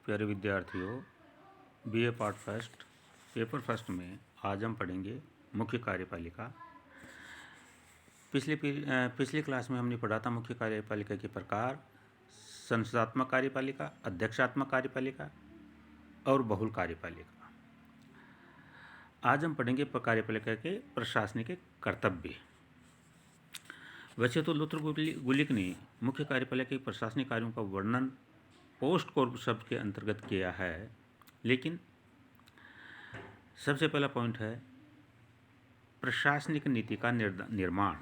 प्यारे विद्यार्थियों, BA part first paper first में आज हम पढ़ेंगे मुख्य कार्यपालिका। पिछली क्लास में हमने पढ़ा था मुख्य कार्यपालिका के प्रकार, संसदात्मक कार्यपालिका, अध्यक्षात्मक कार्यपालिका और बहुल कार्यपालिका। आज हम पढ़ेंगे कार्यपालिका के प्रशासनिक कर्तव्य। वैसे तो लुथर गुलिक ने मुख्य कार्यपालिका के प्रशासनिक कार्यों का वर्णन पोस्ट कोर्प शब्द के अंतर्गत किया है, लेकिन सबसे पहला पॉइंट है प्रशासनिक नीति का निर्माण।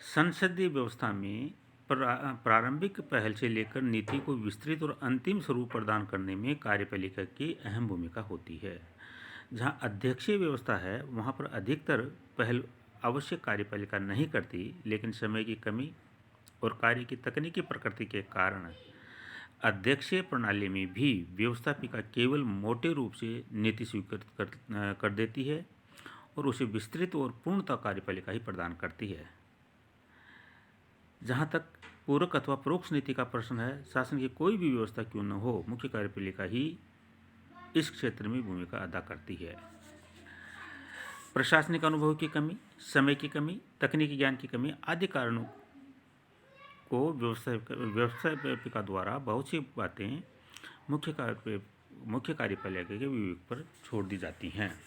संसदीय व्यवस्था में प्रारंभिक पहल से लेकर नीति को विस्तृत और अंतिम स्वरूप प्रदान करने में कार्यपालिका की अहम भूमिका होती है। जहां अध्यक्षीय व्यवस्था है वहां पर अधिकतर पहल आवश्यक कार्यपालिका नहीं करती, लेकिन समय की कमी और कार्य की तकनीकी प्रकृति के कारण अध्यक्षीय प्रणाली में भी व्यवस्थापिका केवल मोटे रूप से नीति स्वीकृत कर देती है और उसे विस्तृत और पूर्णतः कार्यपालिका ही प्रदान करती है। जहाँ तक पूरक अथवा परोक्ष नीति का प्रश्न है, शासन की कोई भी व्यवस्था क्यों न हो, मुख्य कार्यपालिका ही इस क्षेत्र में भूमिका अदा करती है। प्रशासनिक अनुभव की कमी, समय की कमी, तकनीकी ज्ञान की कमी आदि कारणों को व्यवस्थापिका द्वारा बहुत सी बातें मुख्य कार्यपालिका के विवेक पर छोड़ दी जाती हैं।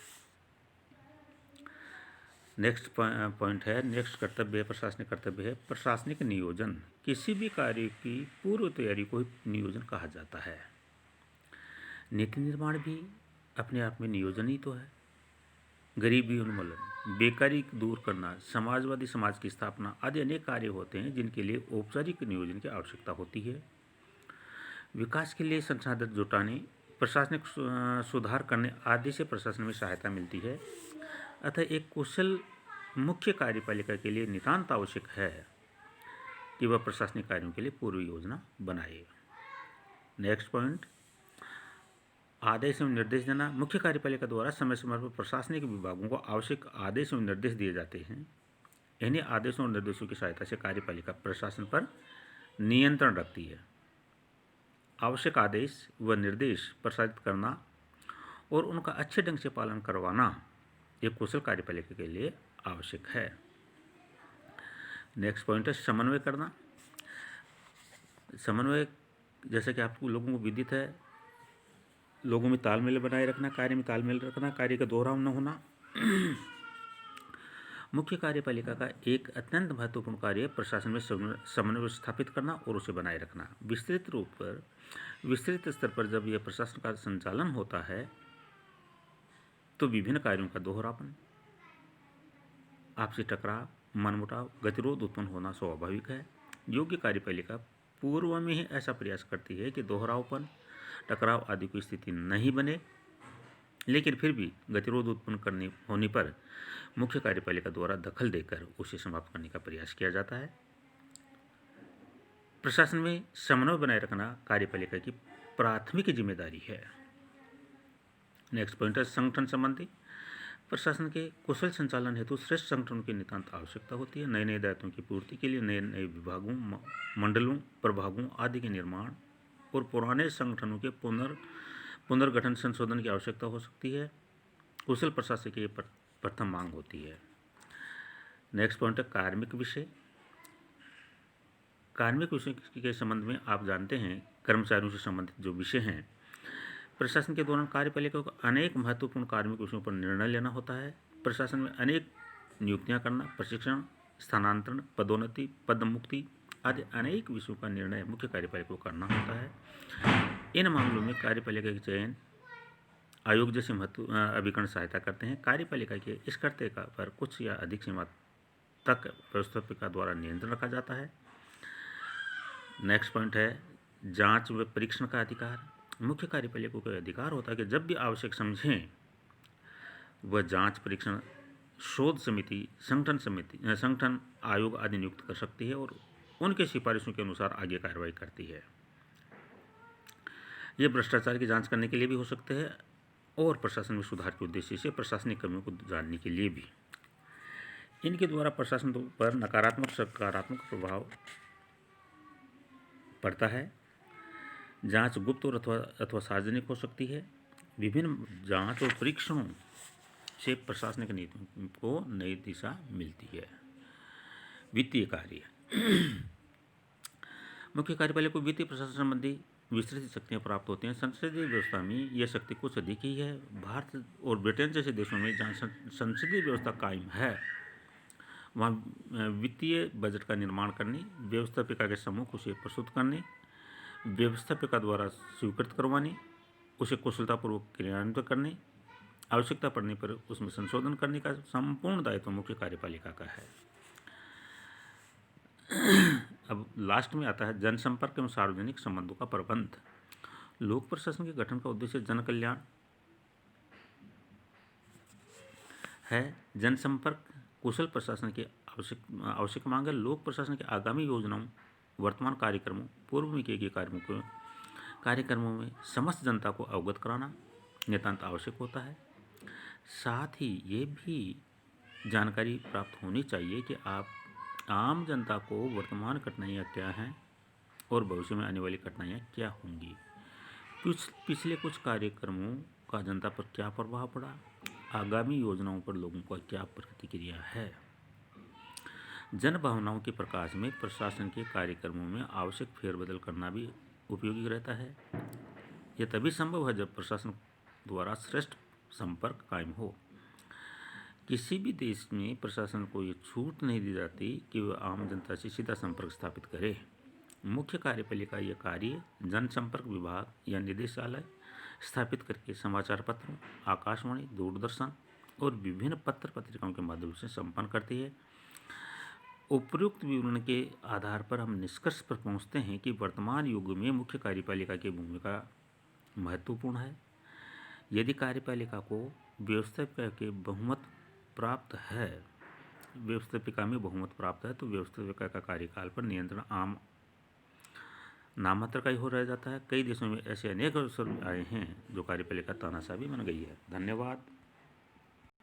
नेक्स्ट पॉइंट है, नेक्स्ट कर्तव्य है, प्रशासनिक कर्तव्य है प्रशासनिक नियोजन। किसी भी कार्य की पूर्व तैयारी को नियोजन कहा जाता है। नीति निर्माण भी अपने आप में नियोजन ही तो है। गरीबी उन्मूलन, बेकारी दूर करना, समाजवादी समाज की स्थापना आदि अनेक कार्य होते हैं जिनके लिए औपचारिक नियोजन की आवश्यकता होती है। विकास के लिए संसाधन जुटाने, प्रशासनिक सुधार करने आदि से प्रशासन में सहायता मिलती है। अतः एक कुशल मुख्य कार्यपालिका के लिए नितांत आवश्यक है कि वह प्रशासनिक कार्यों के लिए पूर्व योजना बनाए। नेक्स्ट पॉइंट, आदेश एवं निर्देश देना। मुख्य कार्यपालिका द्वारा समय समय पर प्रशासनिक विभागों को आवश्यक आदेश एवं निर्देश दिए जाते हैं। इन्हीं आदेशों और निर्देशों की सहायता से कार्यपालिका प्रशासन पर नियंत्रण रखती है। आवश्यक आदेश व निर्देश प्रसारित करना और उनका अच्छे ढंग से पालन करवाना एक कुशल कार्यपालिका के लिए आवश्यक है। नेक्स्ट पॉइंट है समन्वय करना। समन्वय, जैसा कि आप लोगों को विदित है, लोगों में तालमेल बनाए रखना, कार्य में तालमेल रखना, कार्य का दोहराव न होना। मुख्य कार्यपालिका का एक अत्यंत महत्वपूर्ण कार्य प्रशासन में समन्वय स्थापित करना और उसे बनाए रखना। विस्तृत स्तर पर जब यह प्रशासन का संचालन होता है तो विभिन्न कार्यों का दोहरापन, आपसी टकराव, मनमुटाव, गतिरोध उत्पन्न होना स्वाभाविक है। योग्य कार्यपालिका पूर्व में ही ऐसा प्रयास करती है कि दोहरावपन, टकराव आदि की स्थिति नहीं बने, लेकिन फिर भी गतिरोध उत्पन्न होने पर मुख्य कार्यपालिका द्वारा दखल देकर उसे समाप्त करने का प्रयास किया जाता है। प्रशासन में समन्वय बनाए रखना कार्यपालिका की प्राथमिक जिम्मेदारी है। नेक्स्ट पॉइंट है संगठन संबंधी। प्रशासन के कुशल संचालन हेतु श्रेष्ठ संगठनों की नितांत आवश्यकता होती है। नए नए दायित्वों की पूर्ति के लिए नए नए विभागों, मंडलों, प्रभागों आदि के निर्माण और पुराने संगठनों के पुनर्गठन संशोधन की आवश्यकता हो सकती है। कुशल प्रशासन की प्रथम मांग होती है। नेक्स्ट पॉइंट है कार्मिक विषय। कार्मिक विषय के संबंध में आप जानते हैं, कर्मचारियों से संबंधित जो विषय हैं, प्रशासन के दौरान कार्यपालिका को अनेक महत्वपूर्ण कार्मिक विषयों पर निर्णय लेना होता है। प्रशासन में अनेक नियुक्तियां करना, प्रशिक्षण, स्थानांतरण, पदोन्नति, पदमुक्ति आदि अनेक विषयों का निर्णय मुख्य कार्यपालिका को करना होता है। इन मामलों में कार्यपालिका के चयन आयोग जैसे अभिकरण सहायता करते हैं। कार्यपालिका के इस कर्तव्य पर कुछ या अधिक सीमा तक व्यवस्थापिका द्वारा नियंत्रण रखा जाता है। नेक्स्ट पॉइंट है जांच व परीक्षण का अधिकार। मुख्य कार्यपालिका को अधिकार होता है कि जब भी आवश्यक समझें वह जांच, परीक्षण, शोध समिति, संगठन आयोग आदि नियुक्त कर सकती है और उनके सिफारिशों के अनुसार आगे कार्रवाई करती है। ये भ्रष्टाचार की जांच करने के लिए भी हो सकते हैं और प्रशासन में सुधार के उद्देश्य से प्रशासनिक कमियों को जानने के लिए भी। इनके द्वारा प्रशासन पर नकारात्मक सकारात्मक प्रभाव पड़ता है। जांच गुप्त और अथवा सार्वजनिक हो सकती है। विभिन्न जांच और परीक्षणों से प्रशासनिक नीतियों को नई दिशा मिलती है। वित्तीय कार्य मुख्य कार्यपालिका को वित्तीय प्रशासन संबंधी विस्तृत शक्तियाँ प्राप्त होती हैं। संसदीय व्यवस्था में यह शक्ति कुछ अधिक ही है। भारत और ब्रिटेन जैसे देशों में जहाँ संसदीय व्यवस्था कायम है, वहाँ वित्तीय बजट का निर्माण करने, व्यवस्थापिका के समूह को उसे प्रस्तुत करने, व्यवस्थापिका द्वारा स्वीकृत करवाने, उसे कुशलतापूर्वक क्रियान्वित करने, आवश्यकता पड़ने पर उसमें संशोधन करने का संपूर्ण दायित्व मुख्य कार्यपालिका का है। अब लास्ट में आता है जनसंपर्क एवं सार्वजनिक संबंधों का प्रबंध। लोक प्रशासन के गठन का उद्देश्य जन कल्याण है। जनसंपर्क कुशल प्रशासन की आवश्यक मांग है। लोक प्रशासन की आगामी योजनाओं, वर्तमान कार्यक्रमों, पूर्व में किए गए कार्यक्रमों में समस्त जनता को अवगत कराना नितांत आवश्यक होता है। साथ ही ये भी जानकारी प्राप्त होनी चाहिए कि आप आम जनता को वर्तमान कठिनाइयाँ क्या हैं और भविष्य में आने वाली कठिनाइयाँ क्या होंगी। पिछले कुछ कार्यक्रमों का जनता पर क्या प्रभाव पड़ा, आगामी योजनाओं पर लोगों का क्या प्रतिक्रिया है। जन भावनाओं के प्रकाश में प्रशासन के कार्यक्रमों में आवश्यक फेरबदल करना भी उपयोगी रहता है। यह तभी संभव है जब प्रशासन द्वारा श्रेष्ठ संपर्क कायम हो। किसी भी देश में प्रशासन को ये छूट नहीं दी जाती कि वह आम जनता से सीधा संपर्क स्थापित करे। मुख्य कार्यपालिका यह कार्य जनसंपर्क विभाग या निदेशालय स्थापित करके समाचार पत्रों, आकाशवाणी, दूरदर्शन और विभिन्न पत्र पत्रिकाओं के माध्यम से संपन्न करती है। उपयुक्त विवरण के आधार पर हम निष्कर्ष पर पहुंचते हैं कि वर्तमान युग में मुख्य कार्यपालिका की भूमिका महत्वपूर्ण है। यदि कार्यपालिका को व्यवस्थापिका में बहुमत प्राप्त है तो व्यवस्थापिका का कार्यकाल पर नियंत्रण आम नामात्र का ही हो रह जाता है। कई देशों में ऐसे अनेक अवसर आए हैं जो कार्यपालिका तानाशाह भी बन गई है। धन्यवाद।